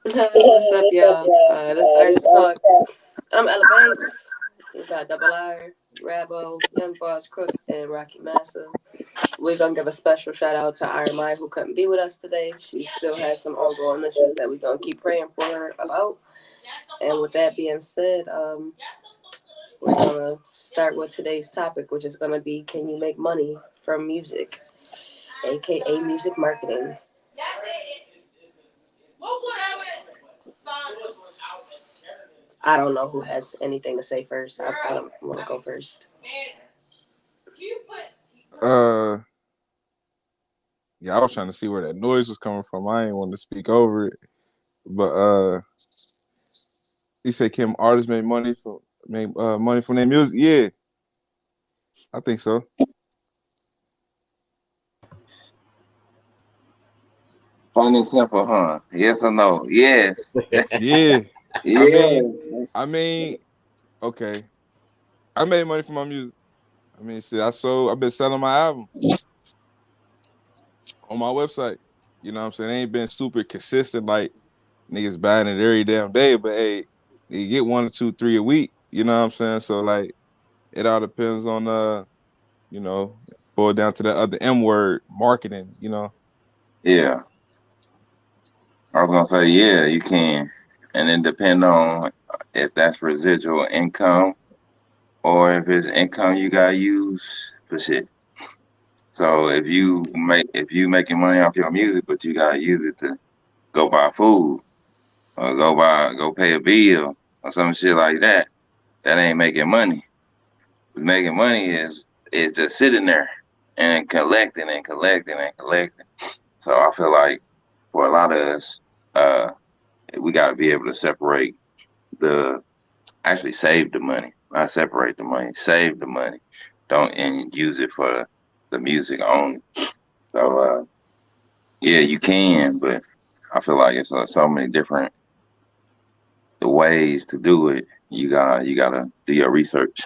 What's up, y'all? This is Artist Talk. I'm Ella Banks. We got Double R, Rabo, Young Boss Crook, and Rocky Massa. We're gonna give a special shout out to Iron Mai who couldn't be with us today. She still has some ongoing issues that we're gonna keep praying for her about. And with that being said, we're gonna start with today's topic, which is gonna be, can you make money from music, aka music marketing? I don't know who has anything to say first. I don't want to go first. Uh, yeah, I was trying to see where that noise was coming from. I ain't want to speak over it, but he said, "Can artists make money from their music?" Yeah, I think so. Plain and simple, huh? Yes or no? Yes. Yeah, I Yeah. mean, I mean, okay. I made money from my music. I mean, shit, I've been selling my albums on my website. You know what I'm saying? It ain't been super consistent like niggas buying it every damn day, but hey, you get one or two, three a week. You know what I'm saying? So like, it all depends on you know, boil down to the other M word, marketing. You know? Yeah. I was gonna say, yeah, you can. And then depend on if that's residual income or if it's income you gotta use for shit. So if you making money off your music, but you gotta use it to go buy food or go pay a bill or some shit like that, that ain't making money. Making money is just sitting there and collecting and collecting and collecting. So I feel like for a lot of us, uh, we got to be able to separate the actually save the money, not separate the money, save the money, don't and use it for the music only. So yeah, you can, but I feel like it's so many different ways to do it. You gotta do your research.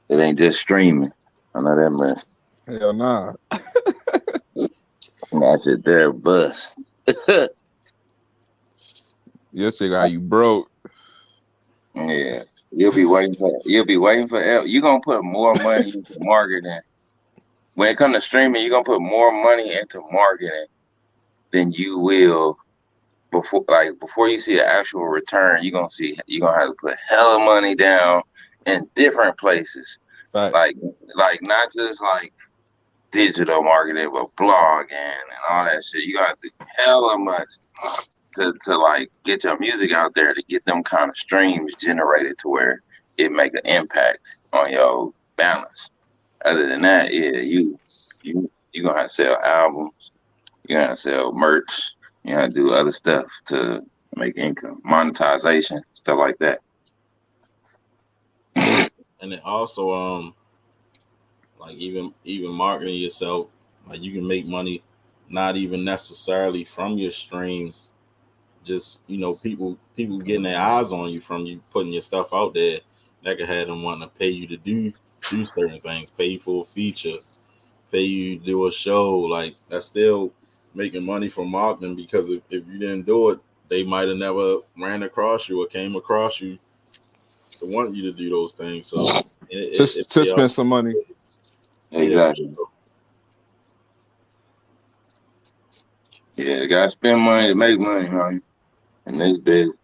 It ain't just streaming. I know that much. Hell nah. That's it there, bus. You'll see how you broke. Yeah, you'll be waiting for you're gonna put more money into marketing. When it comes to streaming, you're gonna put more money into marketing than you will before you see an actual return, you're gonna have to put hella money down in different places. Facts. Like not just like digital marketing, but blogging and all that shit. You gotta do hella much to like get your music out there to get them kind of streams generated to where it make an impact on your balance. Other than that, yeah, you gonna have to sell albums, you gotta sell merch, you gotta do other stuff to make income, monetization, stuff like that. And then also like even marketing yourself, like you can make money not even necessarily from your streams, just people getting their eyes on you from you putting your stuff out there. That could have them wanting to pay you to do certain things, pay you for a feature, pay you to do a show. Like that's still making money from marketing, because if you didn't do it, they might have never ran across you or came across you to want you to do those things. So it To pay off. spend some money. Yeah, for Exactly. sure. Yeah, you gotta spend money to make money, man. And this business.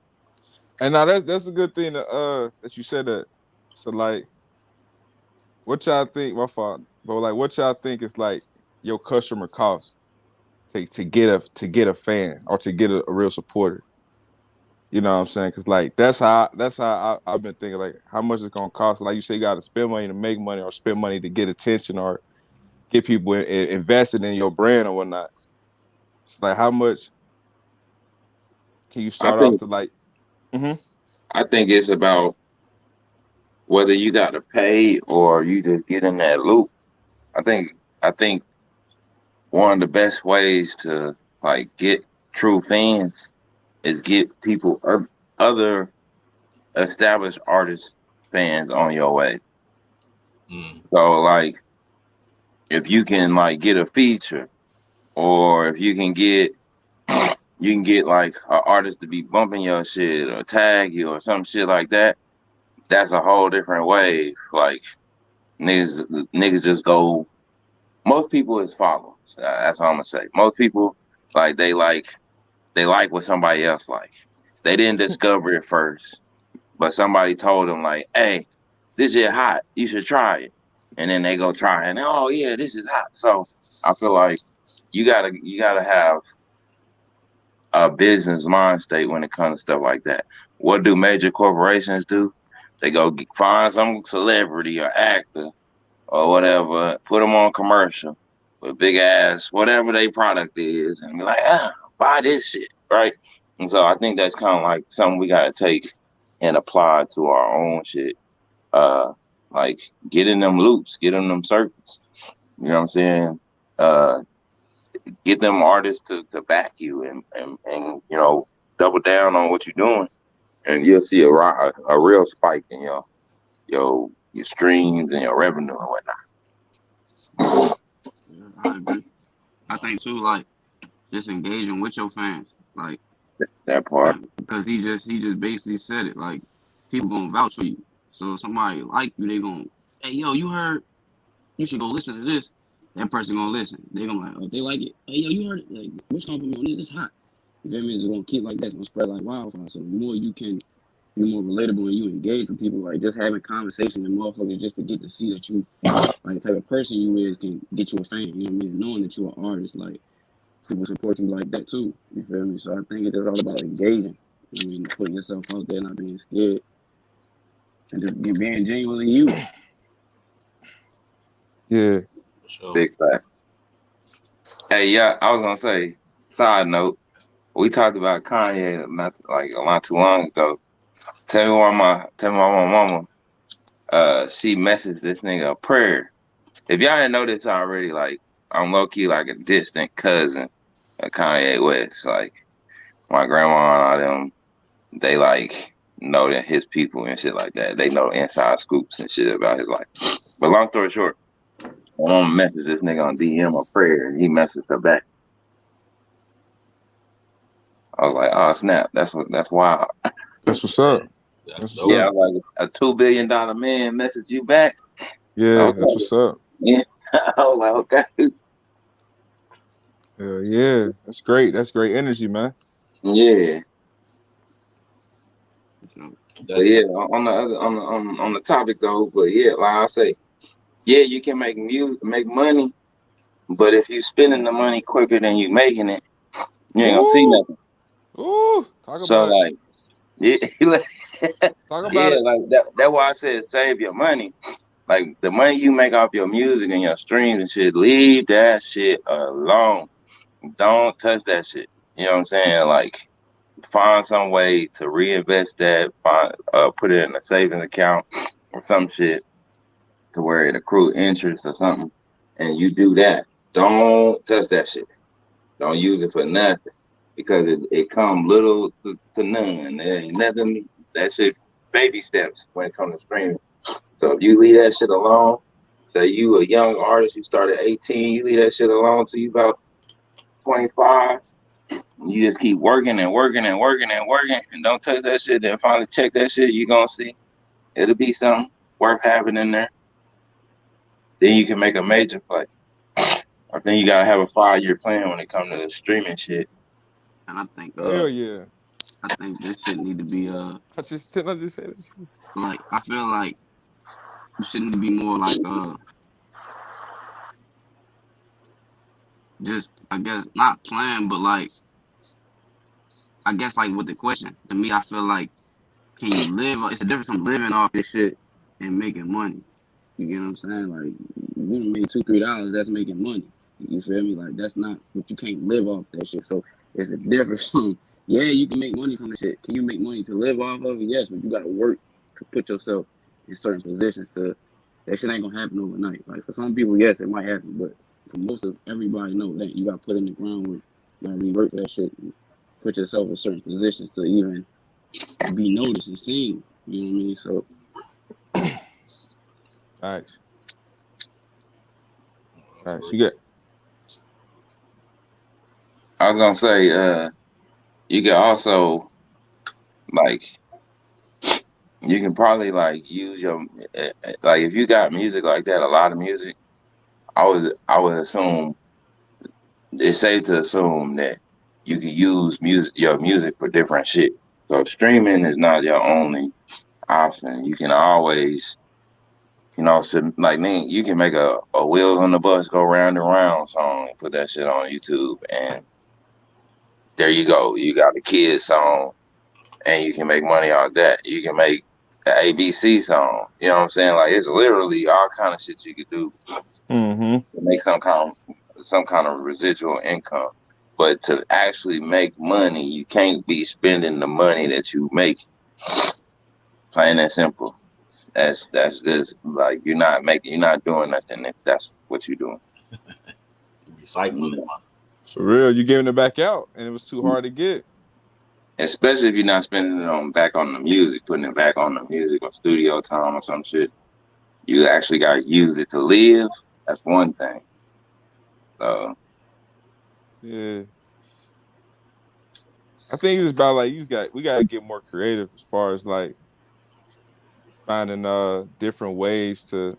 And now that's a good thing that you said that. So like, what y'all think? My fault, but like, what y'all think is like your customer cost to get a fan or to get a real supporter? You know what I'm saying? Because like that's how I've been thinking. Like, how much it's gonna cost? Like you say, you got to spend money to make money, or spend money to get attention, or get people invested in your brand or whatnot. It's like, how much can you I start off think to like? Mm-hmm. I think it's about whether you gotta pay or you just get in that loop. I think one of the best ways to like get true fans is get people other established artist fans on your way. Mm. So like if you can like get a feature or if you can get you can get like an artist to be bumping your shit or tag you or some shit like that. That's a whole different wave. Like niggas just go. Most people is followers. That's all I'm gonna say. Most people like they like what somebody else like. They didn't discover it first, but somebody told them like, "Hey, this is hot. You should try it." And then they go try it, and oh yeah, this is hot. So I feel like you gotta have a business mind state when it comes to stuff like that. What do major corporations do? They go find some celebrity or actor or whatever, put them on commercial with big ass whatever their product is, and be like, buy this shit, right? And so I think that's kind of like something we gotta take and apply to our own shit. Uh, like get in them loops, get in them circles. You know what I'm saying? Uh, get them artists to back you and double down on what you're doing, and you'll see a real spike in your streams and your revenue and whatnot. Yeah, I agree. I think too, like just engaging with your fans, like That part. because he just basically said it, like people gonna vouch for you. So if somebody like you, they gonna, hey yo, you heard, you should go listen to this. That person gonna listen. They gonna like, oh, if they like it. Hey yo, you heard it? Like, which company on this? It's hot. You feel me? It's gonna keep like that. It's gonna spread like wildfire. So the more you can be more relatable and you engage with people, like just having conversation and motherfuckers just to get to see that you like the type of person you is can get you a fan. You know what I mean? Knowing that you're an artist, like people support you like that too. You feel me? So I think it's just all about engaging. I mean, putting yourself out there, not being scared, and just being genuinely you. Yeah. For sure. Big fact. Hey, yeah, I was gonna say, side note, we talked about Kanye not too long ago. Tell me why my mama she messaged this nigga a prayer. If y'all didn't know this already, like I'm low key like a distant cousin of Kanye West. Like my grandma and all them, they like know that his people and shit like that. They know inside scoops and shit about his life. But long story short, my mama messaged this nigga on DM a prayer, and he messaged her back. I was like, oh snap, that's wild. That's what's up. That's That's dope. what's Yeah, I up. was like, a $2 billion man messaged you back. Yeah, that's what's up. Yeah, I was like, okay. Yeah, that's great. That's great energy, man. Yeah, but That, yeah, on the topic though, but yeah, like I say, yeah, you can make money, but if you spending the money quicker than you making it, you ain't gonna see Ooh, nothing. ooh, talk So about it. like, yeah, Talk about yeah, it. like that's why I said save your money. Like the money you make off your music and your streams and shit, leave that shit alone. Don't touch that shit. You know what I'm saying? Like find some way to reinvest that, put it in a savings account or some shit to where it accrue interest or something. And you do that. Don't touch that shit. Don't use it for nothing. Because it come little to none. There ain't nothing that shit baby steps when it comes to streaming. So if you leave that shit alone, say you a young artist, you start at 18, you leave that shit alone till you about 25. You just keep working and working and working and working and don't touch that shit. Then finally check that shit, you're gonna see it'll be something worth having in there. Then you can make a major play. I think you gotta have a 5-year plan when it comes to the streaming shit. And Hell yeah. I think this shit need to be I just said this. like I feel like you shouldn't be more like just I guess not playing, but like I guess like with the question to me, I feel like can you live? It's a difference from living off this shit and making money. You get what I'm saying? Like you make $2-3, that's making money. You feel me? Like that's not, but you can't live off that shit. So it's a difference from yeah, you can make money from the shit. Can you make money to live off of it? Yes, but you gotta work to put yourself in certain positions to that shit ain't gonna happen overnight. Like for some people, yes, it might happen, but for most of everybody, no, that you gotta put in the groundwork. You gotta work for that shit. And put yourself in certain positions to even be noticed and seen. You know what I mean? So Nice. Nice. You get I was gonna say, You can also like you can probably like use your like if you got music like that, a lot of music. I would assume it's safe to assume that you can use your music for different shit. So streaming is not your only option. You can always, like me, you can make a wheels on the bus go round and round song and put that shit on YouTube, and there you go. You got a kid song, and you can make money off that. You can make an ABC song. You know what I'm saying? Like it's literally all kind of shit you could do Mm-hmm. to make some kind of residual income. But to actually make money, you can't be spending the money that you make. Plain and simple. That's just like you're not doing nothing if that's what you're doing. Recycling it. For real, you giving it back out, and it was too hard to get. Especially if you're not spending it on back on the music, putting it back on the music or studio time or some shit. You actually gotta use it to live. That's one thing. So Yeah, I think it's about like we gotta get more creative as far as like finding different ways to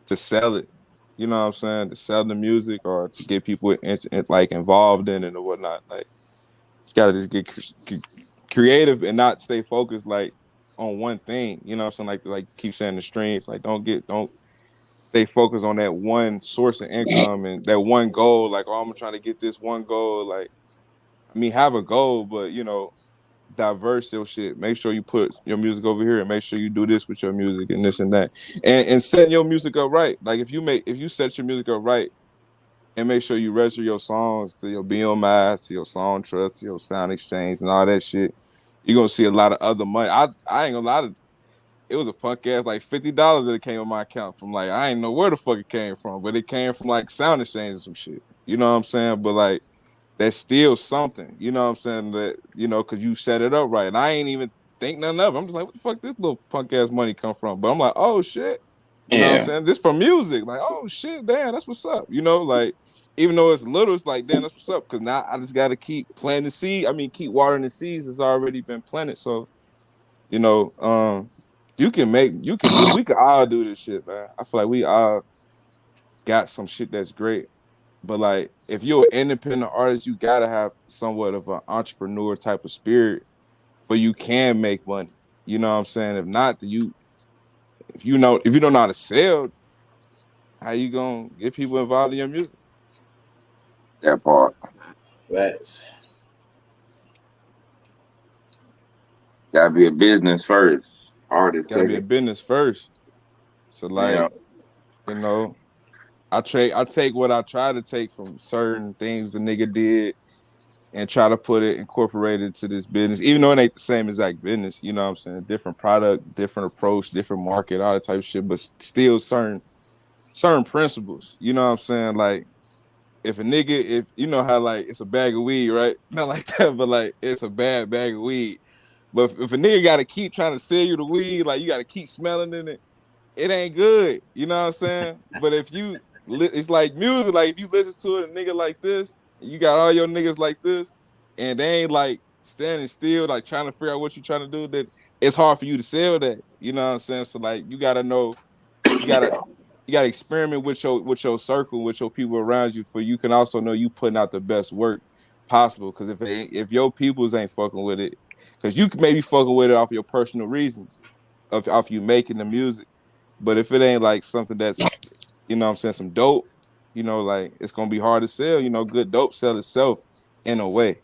to sell it. You know what I'm saying? To sell the music or to get people like involved in it or whatnot. Like, you gotta just get creative and not stay focused like on one thing. You know what I'm saying? Like keep saying the streams. Like, don't stay focused on that one source of income and that one goal. Like, oh, I'm trying to get this one goal. Like, I mean, have a goal, but diverse your shit. Make sure you put your music over here and make sure you do this with your music and this and that. And setting your music up right. Like if you set your music up right and make sure you register your songs to your BMI, to your Song Trust, to your Sound Exchange and all that shit, you're gonna see a lot of other money. I ain't gonna lie, it was a punk ass like $50 that came on my account from like I ain't know where the fuck it came from, but it came from like Sound Exchange and some shit. You know what I'm saying? But like that's still something, you know what I'm saying? That, because you set it up right. And I ain't even think nothing of it. I'm just like, what the fuck this little punk ass money come from? But I'm like, oh shit. You know what I'm yeah, saying? This from music. Like, oh shit, damn, that's what's up. Like, even though it's little, it's like, damn, that's what's up. Cause now I just gotta keep planting the seed. I mean, keep watering the seeds that's already been planted. So, you know, um, we can all do this shit, man. I feel like we all got some shit that's great. But like, if you're an independent artist, you gotta have somewhat of an entrepreneur type of spirit, for you can make money. You know what I'm saying? If not, then if you don't know how to sell, how you gonna get people involved in your music? that part. Facts. Gotta be a business first. Artist Gotta be a second. business first. So Yeah. like, you know, I take what I try to take from certain things the nigga did and try to incorporate it to this business, even though it ain't the same exact business. You know what I'm saying? Different product, different approach, different market, all that type of shit, but still certain principles. You know what I'm saying? Like, if you know how like it's a bag of weed, right? Not like that, but like it's a bad bag of weed. But if a nigga gotta keep trying to sell you the weed, like you gotta keep smelling in it, it ain't good. You know what I'm saying? But it's like music. Like if you listen to it, a nigga like this, you got all your niggas like this, and they ain't like standing still, like trying to figure out what you're trying to do. That it's hard for you to sell that. You know what I'm saying? So like you gotta know, you gotta you gotta experiment with your circle, with your people around you, for you can also know you putting out the best work possible. Because if your peoples ain't fucking with it, because you can maybe fucking with it off your personal reasons, off you making the music. But if it ain't like something that's, you know what I'm saying, some dope, like it's gonna be hard to sell. Good dope sell itself in a way.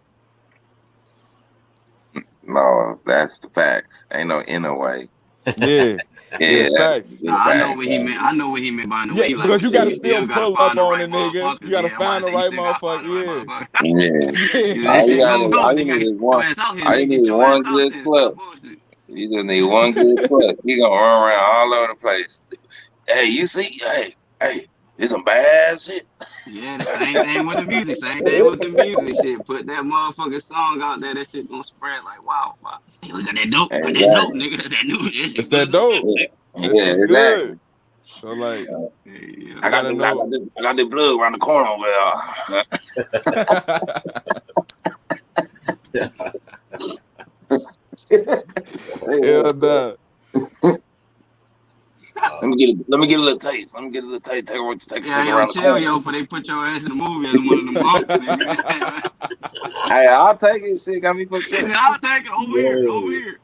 No, that's the facts. Ain't no inner way. Yeah. Yeah, Yeah, it's that's facts. the Nah, I know fact. what he meant. I know what he meant by the way. Yeah, He like because you you said, gotta you Yeah, still still gotta pull up find the on right a nigga. motherfuckers. You gotta Yeah, I'm about find to the say you right still gotta find the right motherfucker. motherfucker. yeah. Yeah. You that All you shit gotta, go go, all you nigga. need Get is one. your ass out here, All you nigga. Get need is your ass one out good there. club. Stop bullshit. You just need one good club. He gonna run around all over the place. Hey, you see? Hey, this some bad shit. Yeah, the same thing with the music. Same thing with the music. Shit, put that motherfucking song out there. That shit gonna spread like wildfire. Hey, look at that dope. Got that dope, Exactly. nigga. That new. That It's shit good that as a bitch, dope. nigga. Yeah, That yeah, shit good. exactly. So like, Yeah. I got the plug around the corner over there. hell nah. Let me get a little taste. Let me get a little taste. Take Yeah, it yo, around the chill, corner. yo, for they put your ass in the movie as one of the monks, nigga. Hey, I'll take it. Shit got me fucked up. I'll take it over here, Yo. over here.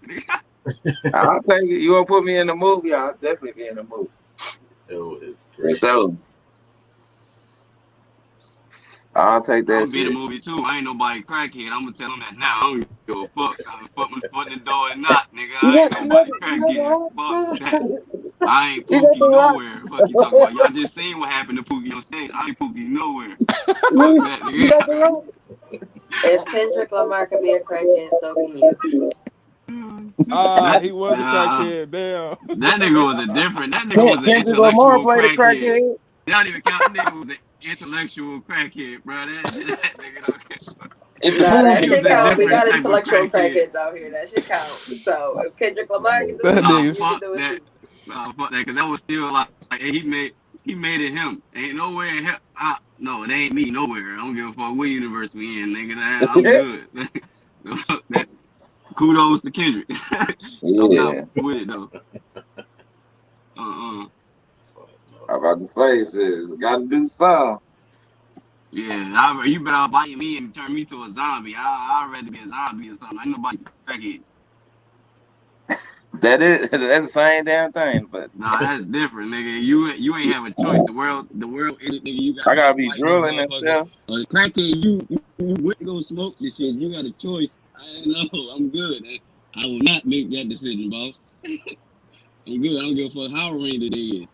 I'll take it. You want to put me in the movie? I'll definitely be in the movie. Yo, it's For crazy. sure. I'll take I'm that gonna be in the shit. movie too. I ain't nobody crackhead. I'm gonna tell them that now. I don't give a fuck. I put my foot in the door or not, nigga. I ain't nobody crackhead. Fuck that. I ain't You got the Pookie nowhere. rocks. Fuck you talking about? Y'all just seen what happened to Pookie on stage. I ain't Pookie nowhere. Fuck that, You got the nigga. rocks. If Kendrick Lamar could be a crackhead, so can you. Ah, that he was a crackhead. Damn. that nigga was a different. That nigga was an Kendrick Lamar intellectual played a crackhead. crackhead. That don't even count. That nigga was an intellectual crackhead, bro. That nigga don't count. It's a Nah, that He movie. was shit a count. We different got type of intellectual crackhead. crackheads out here. That shit count. So if Kendrick Lamar can Yo, do That it, Nah, nigga. you can fuck do it that. too. Nah, fuck that. Cause that was still like he made it him. Ain't nowhere in hell. No, it ain't me nowhere. I don't give a fuck what universe we in, nigga. I'm good. that kudos to Kendrick. I'm not Yeah. with it though. fuck I'm no. about to say, sis, gotta do something. Yeah, you better bite me and turn me to a zombie. I'd rather be a zombie or something. Ain't nobody crackhead. That's the same damn thing, but Nah, that's different, nigga. You ain't have a choice. The world ended, nigga. You I gotta gotta go be fight this drilling and motherfucker. stuff. Crackhead, you went to go smoke this shit. You got a choice. I don't know. I'm good. I will not make that decision, boss. I'm good. I don't give a fuck how rainy it is.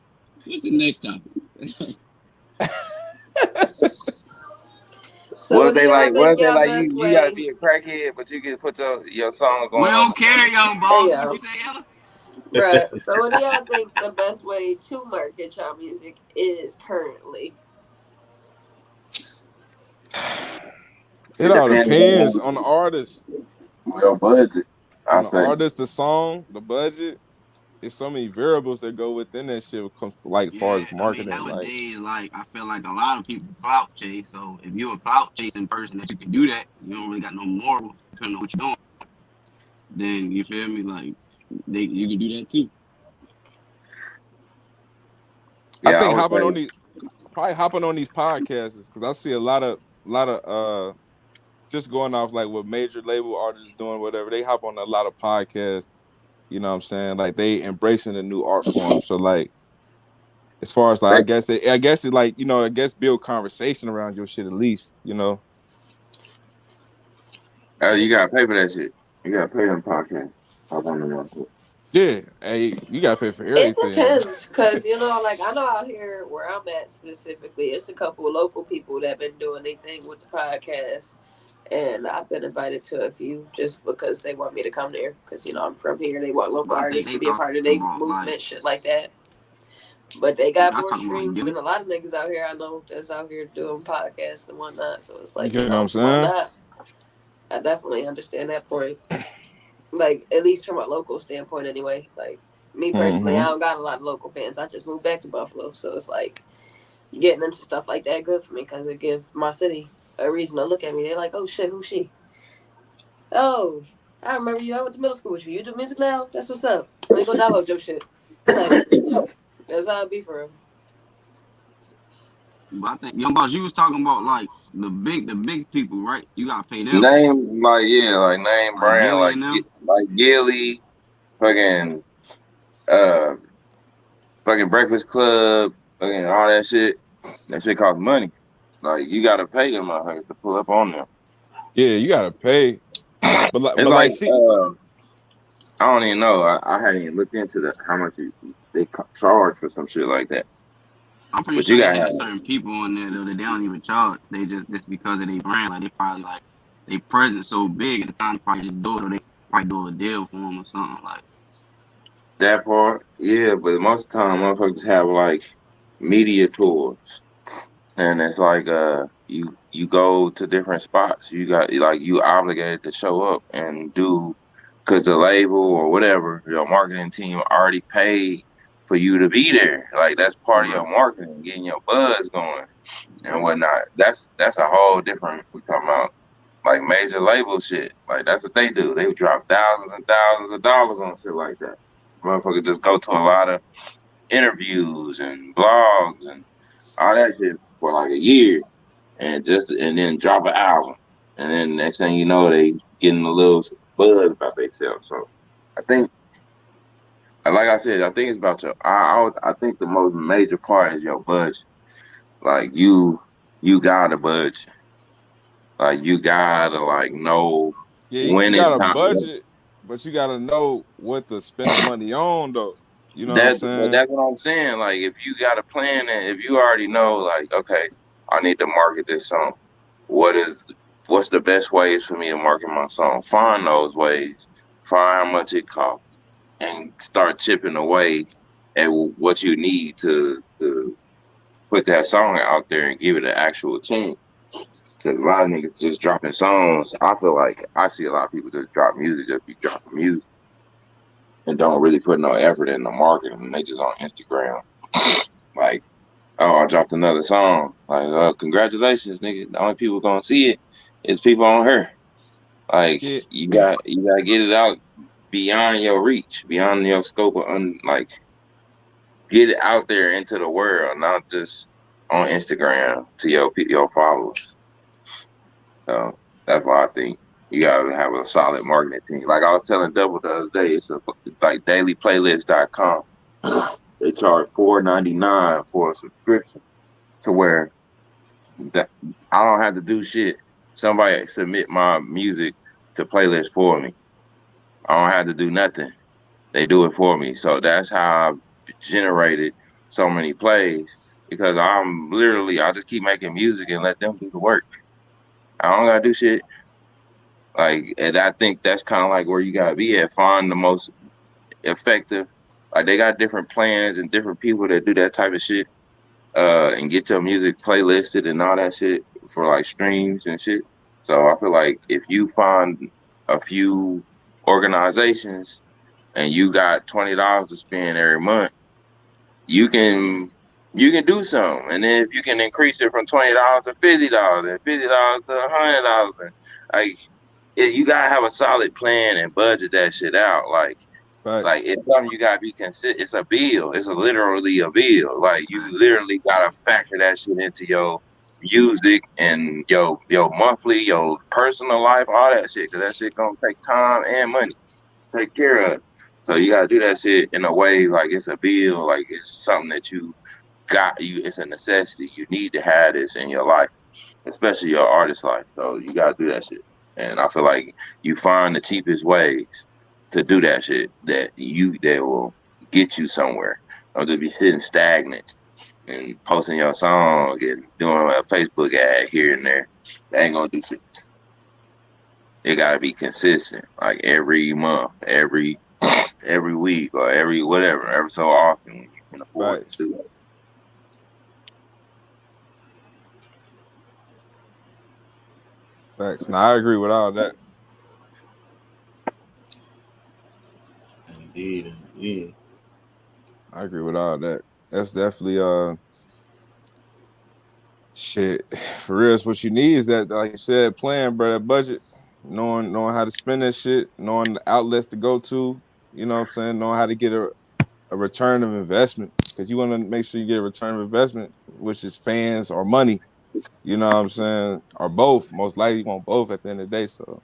What's the next topic? So what do y'all What think if they y'all like best you gotta way? be a crackhead, but you can put your song We going on don't the phone. care, young Hey boss. What yo, you say, Ella? bruh. So what do y'all think the best way to market y'all music is currently? It It all depends depends on the artist. on your budget. I On the say. artist, the song, the budget. There's so many variables that go within that shit. Like far Yeah, as I mean marketing, like nowadays, like I feel like a lot of people clout chase. So if you're a clout chasing person that you can do that, you don't really got no morals depending on what you're doing. Then you feel me? Like you can do that too. I Yeah, I think would say hopping on these podcasts because I see a lot of just going off like what major label artists doing, whatever. They hop on a lot of podcasts. You know what I'm saying? Like they embracing a new art form. So like as far as like they, I guess it like, I guess build conversation around your shit at least, you gotta pay for that shit. You gotta pay them podcast. Hop on the one. Yeah. Hey, you gotta pay for It everything. depends, cause like I know out here where I'm at specifically, it's a couple of local people that been doing their thing with the podcast, and I've been invited to a few just because they want me to come there, cause I'm from here. They want local But I think artists to they be a talking part of their about like movement, shit like that. But they got y'all more talking about streams than Gilly. a lot of niggas out here I know that's out here doing podcasts and whatnot. So it's You like, get what I'm why saying? not? I definitely understand that point. Like, at least from a local standpoint, anyway. Like, me personally, I Mm-hmm. don't got a lot of local fans. I just moved back to Buffalo. So it's like getting into stuff like that good for me because it gives my city a reason to look at me. They're like, oh shit, who's she? Oh, I remember you. I went to middle school with you. You do music now? That's what's up. Let me go download your shit. Like, that's how it be for him. But I think young boss, you was talking about like the big people, right? You gotta pay them, Name like name like brand Gilly and them. like Gilly, fucking uh fucking Breakfast Club, fucking all that shit. That shit costs money. Like you gotta pay them motherfuckers to pull up on them. Yeah, you gotta pay. But like It's but like like see I don't even know. I hadn't even looked into how much they charge for some shit like that. I'm pretty But sure you they gotta had have certain people on there though that they don't even charge. They just because of their brand, like they probably like they presence so big at the time, they probably just do it or they probably do a deal for them or something like. that part. Yeah, but most of the time motherfuckers have like media tours. And it's like you go to different spots. You got like you obligated to show up and do because the label or whatever your marketing team already paid for you to be there. Like that's part of your marketing, getting your buzz going and whatnot. That's a whole different. We talking about like major label shit. Like that's what they do. They drop thousands and thousands of dollars on shit like that. Motherfucker just go to a lot of interviews and blogs and all that shit for like a year and then drop an album. And then next thing you know, they getting a little buzz about themselves. So I think, like I said, I think it's about your. I think the most major part is your budget. Like you gotta budget. Like you gotta like know Yeah, when you it's got a time. budget, but you got to know what to spend the money on, though. You know what I'm But saying? that's what I'm saying. Like if you got a plan and if you already know, like okay, I need to market this song. What is what's the best ways for me to market my song? Find those ways. Find how much it costs and start chipping away at what you need to put that song out there and give it an actual chance. Because a lot of niggas just dropping songs. I feel like I see a lot of people just drop music, just be dropping music and don't really put no effort in the marketing. And they just on Instagram. Like, oh, I dropped another song. Like, congratulations, nigga. The only people gonna see it is people on her. Like, Yeah, you gotta get it out beyond your reach, beyond your scope of like get it out there into the world, not just on Instagram to your followers. So that's why I think you gotta have a solid marketing team. Like I was telling Double the other day, it's like dailyplaylist.com. They charge $4.99 for a subscription to where that I don't have to do shit. Somebody submit my music to playlist for me. I don't have to do nothing. They do it for me. So that's how I've generated so many plays because I just keep making music and let them do the work. I don't gotta do shit. Like, and I think that's kind of like where you gotta be at. Find the most effective. Like they got different plans and different people that do that type of shit. And get your music playlisted and all that shit for like streams and shit. So I feel like if you find a few organizations and you got $20 to spend every month, you can do something. And then if you can increase it from $20 to $50 and $50 to $100, and like you gotta have a solid plan and budget that shit out. facts. Like it's something you gotta be consider. It's a bill. It's literally a bill. Like you literally gotta factor that shit into your music and your monthly, your personal life, all that shit. Cause that shit gonna take time and money to take care of. So you gotta do that shit in a way like it's a bill. Like it's something that you got. It's a necessity. You need to have this in your life, especially your artist life. So you gotta do that shit. And I feel like you find the cheapest ways to do that shit that will get you somewhere. Don't just be sitting stagnant and posting your song and doing a Facebook ad here and there. That ain't gonna do shit. It gotta be consistent, like every month, every week, or every whatever, every so often when you can afford to Facts. do it. Facts. Now I agree with all that. Indeed. I agree with all that. That's definitely shit. For real, it's what you need is that, like you said, plan, bro, that budget, knowing how to spend that shit, knowing the outlets to go to, you know what I'm saying, knowing how to get a return of investment. Because you want to make sure you get a return of investment, which is fans or money, you know what I'm saying? Or both. Most likely you want both at the end of the day. So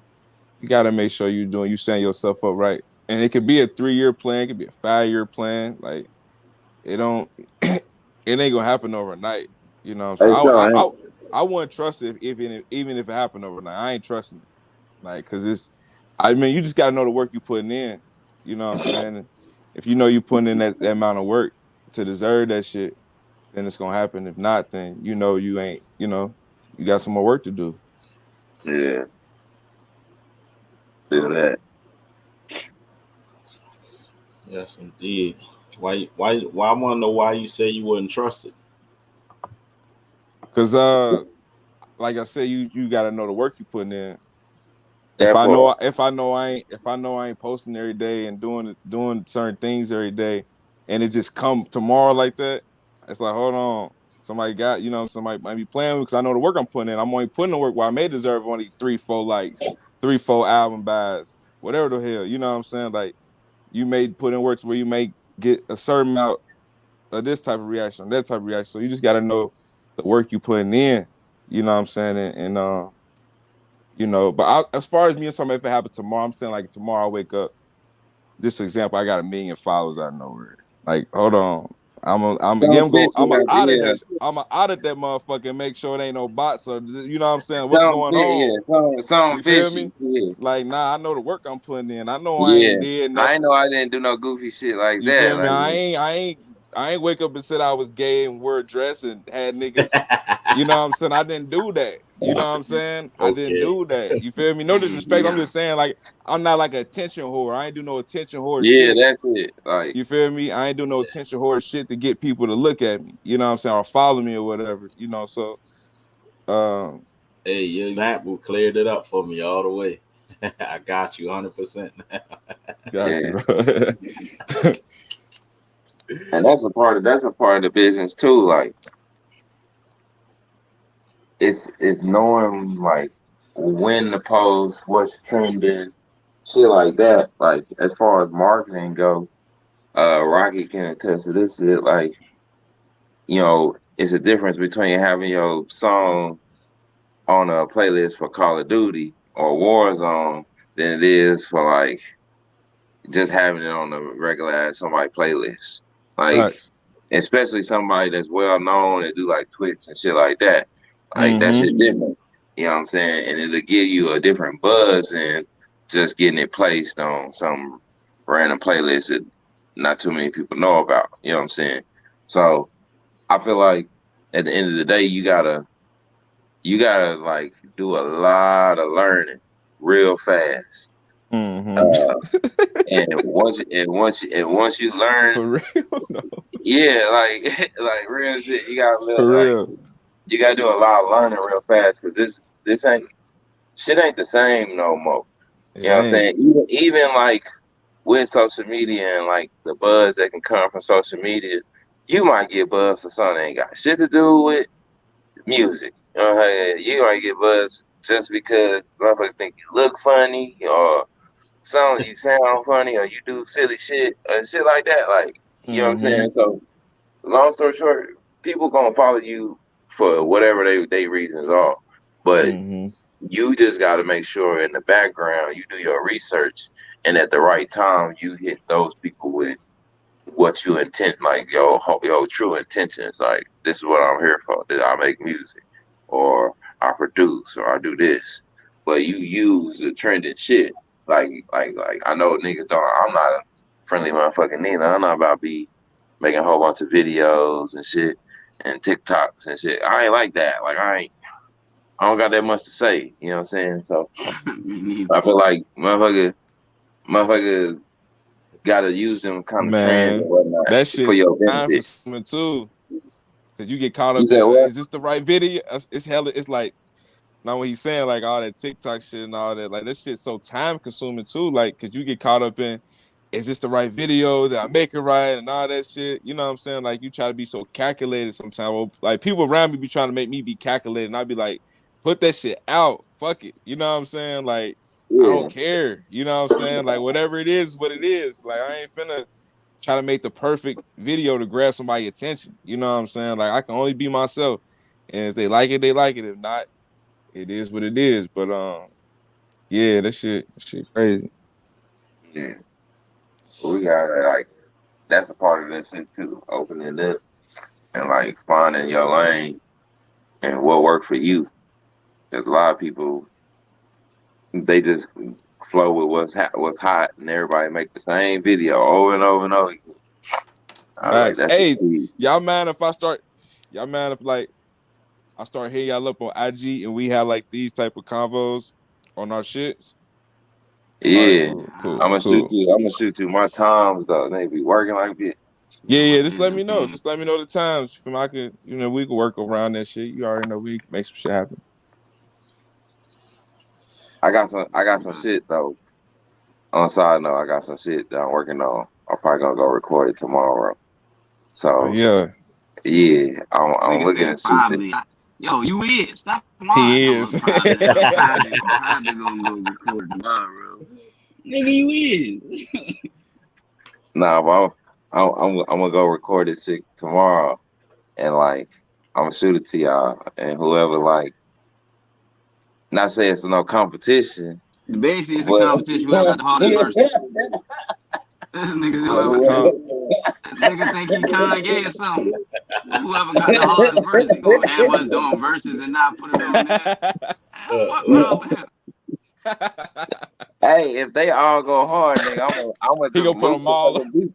you gotta make sure you setting yourself up right. And it could be a 3-year plan, it could be a 5-year plan. Like it don't it ain't gonna happen overnight. You know what I'm saying? Hey, so I wouldn't trust it even if it happened overnight. I ain't trusting it. Like, cause I mean, you just gotta know the work you putting in. You know what I'm saying? If you know you putting in that amount of work to deserve that shit, then it's gonna happen. If not, then you know you ain't, you got some more work to do. yeah, do that. Yes, indeed. Why I want to know why you say you wouldn't trust it. Cause like I said, you gotta know the work you putting in. If That I part. know I ain't posting every day and doing certain things every day, and it just come tomorrow like that, it's like, hold on. Somebody got, somebody might be playing because I know the work I'm putting in. I'm only putting the work where I may deserve only 3-4 likes, 3-4 album buys, whatever the hell. You know what I'm saying? Like, you may put in works where you may get a certain amount of this type of reaction, that type of reaction. So you just got to know the work you putting in. You know what I'm saying? But as far as me and somebody, if it happens tomorrow, I'm saying like tomorrow I wake up. This example, I got 1 million followers out of nowhere. Like, hold on. I'm a Some shit you have, audit yeah. that. I'm a audit that motherfucker and make sure it ain't no bots or you know what I'm saying. What's Some going shit, on? yeah. Some You feel fishy, me? yeah. Like, nah, I know the work I'm putting in. I know I Yeah. ain't did I nothing. know I didn't do no goofy shit like You that. feel me? Like, I ain't wake up and said I was gay and wore a dress and had niggas. You know what I'm saying? I didn't do that. You know what I'm saying? I didn't Okay. do that. You feel me? No disrespect. I'm Yeah. just saying, like, I'm not like a attention whore. I ain't do no attention whore yeah, shit. that's it. Like, You feel me? I ain't do no attention whore shit to get people to look at me. You know what I'm saying? Or follow me or whatever. So um Hey, your example cleared it up for me all the way. I got you 100%. got yeah. you, bro. And that's a part of the business too. Like, it's knowing like when to post, what's trending, shit like that. Like as far as marketing go, Rocky can attest to this shit. Like, it's a difference between having your song on a playlist for Call of Duty or Warzone than it is for like just having it on a regular ass somebody playlist. Like, Facts. especially somebody that's well known and do like Twitch and shit like that. Like that Mm-hmm. shit different. You know what I'm saying? And it'll give you a different buzz and just getting it placed on some random playlist that not too many people know about. You know what I'm saying? So I feel like at the end of the day, you gotta like do a lot of learning real fast. Mm-hmm. Uh, and once you learn, For real. No. yeah, like like real shit, you gotta For like real. you gotta do a lot of learning real fast because this ain't shit ain't the same no more. It You know what I'm ain't. saying? Even like with social media and like the buzz that can come from social media, you might get buzz for something that ain't got shit to do with music. You know what I'm saying? You might get buzz just because motherfuckers think you look funny or you sound funny or you do silly shit or shit like that. Like, you know what I'm Mm-hmm. saying? So long story short, people gonna follow you for whatever they reasons are. But Mm-hmm. you just gotta make sure in the background you do your research and at the right time you hit those people with what you intend, like your true intentions. Like, this is what I'm here for. That I make music, or I produce, or I do this. But you use the trending shit. Like I know niggas don't. I'm not a friendly motherfucker neither. I'm not about to be making a whole bunch of videos and shit and TikToks and shit. I ain't like that. Like I don't got that much to say. You know what I'm saying? So Me neither. I feel like motherfucker gotta use them kind of trends and Man, whatnot that for shit's your time benefit. consuming too. Cause you get caught You up said in, what? is this the right video? It's hella. It's like now when he's saying like all that TikTok shit and all that, like that shit's so time consuming too. Like, cause you get caught up in, is this the right video? Did I make it right and all that shit? You know what I'm saying? Like you try to be so calculated sometimes. Well, like people around me be trying to make me be calculated, and I'd be like, put that shit out. Fuck it. You know what I'm saying? Like I don't Yeah, care. You know what I'm saying? Like whatever it is, what it is. Like I ain't finna try to make the perfect video to grab somebody's attention. You know what I'm saying? Like I can only be myself. And if they like it, they like it. If not, it is what it is. But yeah, that shit crazy. yeah. We gotta like that's a part of this shit too. Opening it up and like finding your lane and what worked for you. There's a lot of people they just flow with what's hot and everybody make the same video over and over and over again. I was like, Facts. that's the Hey, key. y'all mind if I start? Y'all mind if like I start hitting y'all up on IG and we have like these type of convos on our shits? All right, Yeah. cool, Nah, cool, cool. I'm gonna shoot you my times though. They be working like this. Yeah, yeah, yeah. what Just is let it, me know. man? Just let me know the times. From I could, we could work around that shit. You already know we can make some shit happen. I got some shit though. On a side note, I got some shit that I'm working on I'm probably gonna go record it tomorrow. So Yeah, I'm Nigga looking said to shoot it. probably. Yo, you is. Stop lying. he No, is. I'm probably gonna go record tomorrow. Nigga, you is. Nah, but I'm gonna go record this shit tomorrow, and like I'm gonna shoot it to y'all, and whoever like, not saying it's no competition, Basically, it's a but competition. Whoever got the hardest verse. This nigga, So it's a whoever, comp. nigga think he Kanye or something. Whoever got the hardest verse, they gonna have us doing verses and not put it on there. What wrong with him? Hey, if they all go hard, nigga, I'm gonna He just gonna put loop them the all. fucking beat.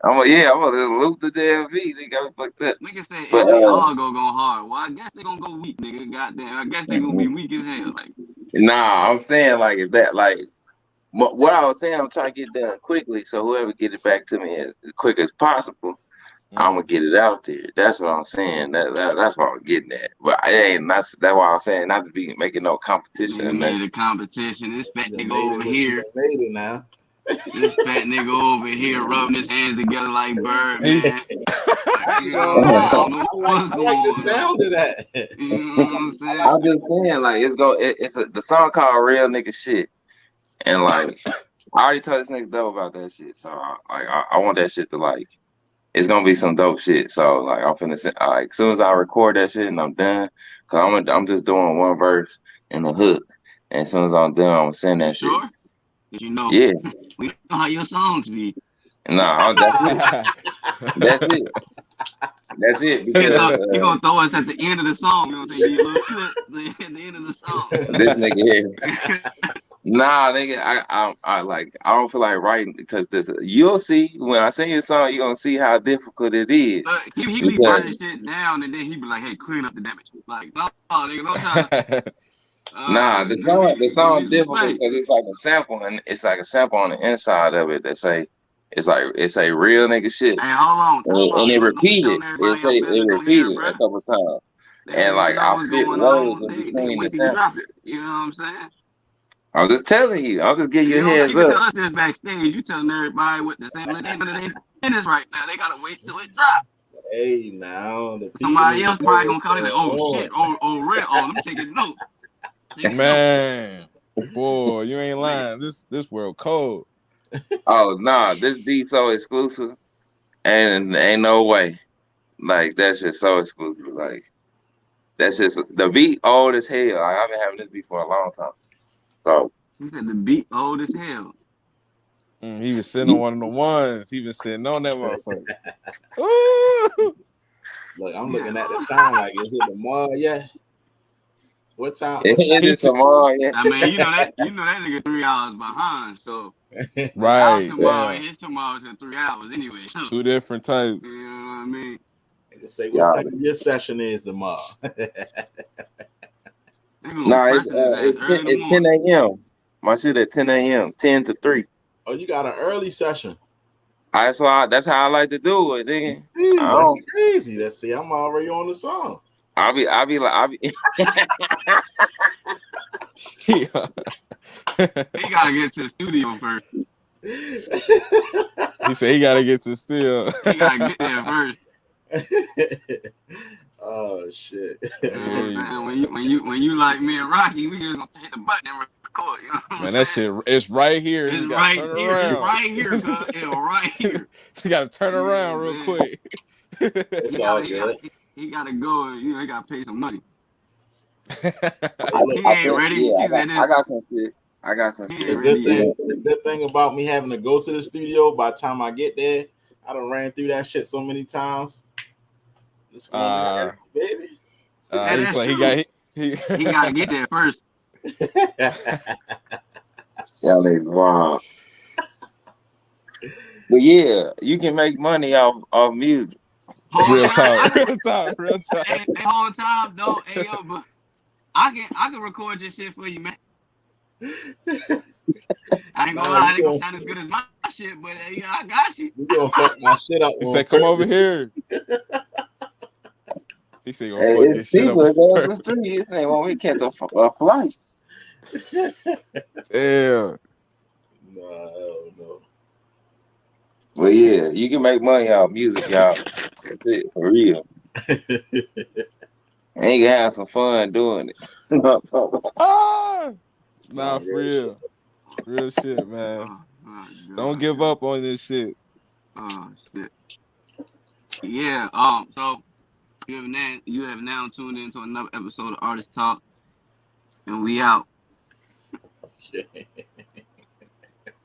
I'm gonna just loop the damn beat. They got me fucked up. Nigga said But if they all go hard, well, I guess they gonna go weak, nigga. Goddamn, I guess they gonna be weak as hell. Like, nah, I'm saying like if that like what I was saying, I'm trying to get done quickly, so whoever get it back to me as quick as possible, I'm gonna get it out there. That's what I'm saying. That's what I'm getting at. But it ain't that's why I'm saying not to be making no competition or nigga nothing. made a competition. This fat You done nigga made over it. You here. done made it now. This fat nigga over here rubbing his hands together like Birdman. You know No, what I'm saying? I I don't know what's I like the going on. sound of that. You know what I'm saying? I'm just saying like the song called Real Nigga Shit, and like I already told this nigga Dope about that shit, so I want that shit to like. It's gonna be some dope shit. So like I'm finna say, like as soon as I record that shit and I'm done, cause I'm just doing one verse and the hook, and as soon as I'm done, I'm gonna send that shit. Sure? Cause you know, Yeah, we know how your songs be. nah, that's it. That's it. That's it. Because He gonna throw us at the end of the song. You know what I'm saying? Give you a little clip at the end of the song. this nigga here. Nah, nigga, I like I don't feel like writing because this you'll see when I sing your song, you're gonna see how difficult it is. Look, he be Because burning shit down and then he be like, hey, clean up the damage. Like, no, nigga, don't try to nah, the give song me some difficult space. because it's like a sample and it's like a sample on the inside of it that say it's a real nigga shit. Hey, hold on, And it don't be repeated. telling everybody your It business on repeated here, bro. a couple times. They And don't even like know I what's fit going words on. in They between the wait till you drop samples. it. You know what I'm saying? I'm just telling you. I'm just giving you You a don't heads even up. tell us this backstage. You telling everybody what the same. They know they business right now. They gotta wait till it drops. Hey, now the people Somebody need else to know probably what's gonna call it like, going oh on. shit, real. Oh, let me take a note. Man, boy, you ain't lying. This world cold. Oh nah, this beat so exclusive. And ain't no way. Like that's just so exclusive. Like that's just the beat old as hell. Like, I've been having this beat for a long time. So He said the beat old as hell. He was sitting on one of the ones. He was sitting on that motherfucker. Ooh. Look, I'm looking at the time. Like, is it tomorrow yet? What time? is What time? it tomorrow? Yeah. I mean, you know that nigga 3 hours behind. So our Right, tomorrow, damn. his tomorrow's in 3 hours anyway. Two different types. You know what I mean? Just say what Yeah. time your session is tomorrow. They gonna Nah, press his ass early in the it's 10 morning. a.m. My shit at 10 a.m. 10 to 3. Oh, you got an early session. That's how I like to do it, nigga. That's crazy. Let's see. I'm already on the song. I'll be He gotta get to the studio first. He said he gotta get to still. He gotta get there first. Oh shit. You know what I'm saying? When you like me and Rocky, we just gonna hit the button and record. You know what I'm Man, saying? that shit, it's right here. It's You just right gotta turn here. around. It's right here, cuz. It's right here. You gotta turn around real quick. It's all good. He gotta go and he gotta pay some money. Hey, look, He ain't ready. I got some shit. the good thing about me having to go to the studio, by the time I get there, I done ran through that shit so many times. It's gonna be baby. That's true. He gotta get there first. Y'all ain't wild. But yeah, you can make money off music. Real talk. Real talk. Hey, whole time though, hey yo, but I can record this shit for you, man. I ain't gonna lie, it ain't gonna sound as good as my shit, but you know, I got you. You gonna fuck my shit up. He said, "Come over here." He said, "Gonna fuck this shit up." The street. He said, "Well, we catch a flight." Yeah. No. Well, yeah, you can make money off music, y'all. That's it, for real. And you can have some fun doing it. You know what I'm talking about? Ah, nah, Nah, for real shit. real shit, man. Oh Don't God, give yo. up on this shit. Oh shit. Yeah. So you have now tuned into another episode of Artist Talk, and we out. Yeah.